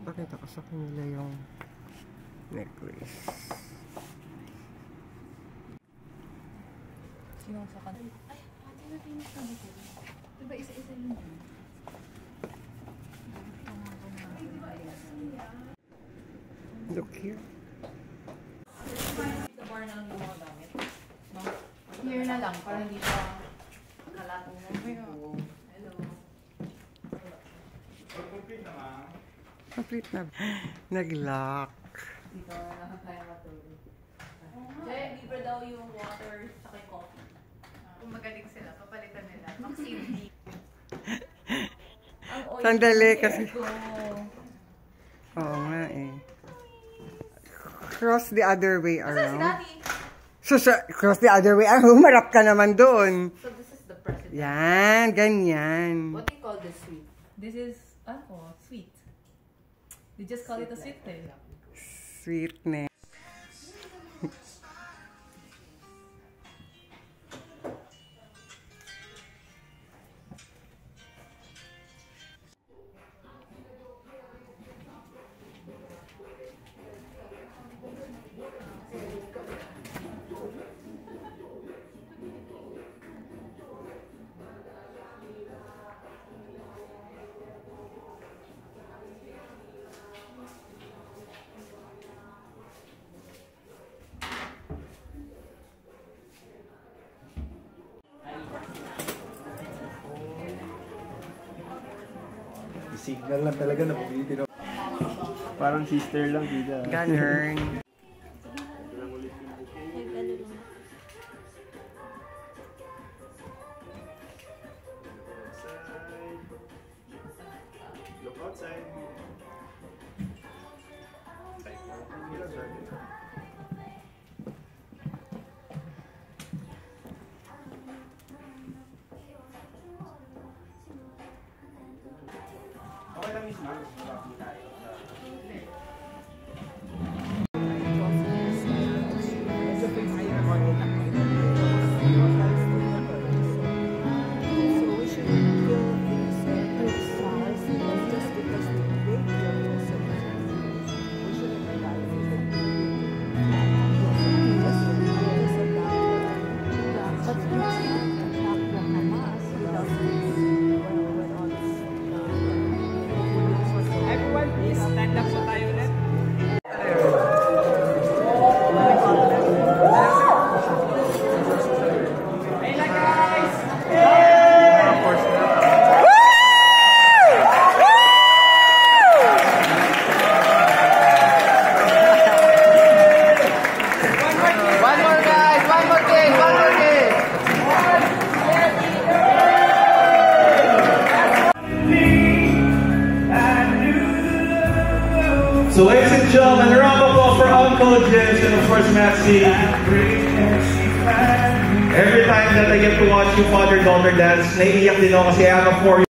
Pakita ko sa kanila yung necklace. Sino sa kanila? Ay, pati na finish na dito. Diba isa-isa yun? Look here. Sa bar na lang yung mga gamit. Here na lang, para hindi pa kalatong na. Hello. Complete na. Nag-lock. Dito na kaya matulog. Libre daw yung water sa kay coffee. Kung magaling sila, papalitan nila. Mag-safety. Sandali kasi. Oo nga eh. Cross the other way around. Cross the other way around. Humarap ka naman doon. So this is the president. Yan, ganyan. What do you call this sweet? This is, sweet. They just call it a sweet thing. Sweetness. Signal lang talaga na pumili. Parang sister lang dito. Ganun. Look outside. Okay lang is ma'am. So ladies and gentlemen, a round of applause for Uncle James and of course Maxie. Every time that I get to watch you father-daughter dance, naiiyak din ako kasi I have a 4-year-old.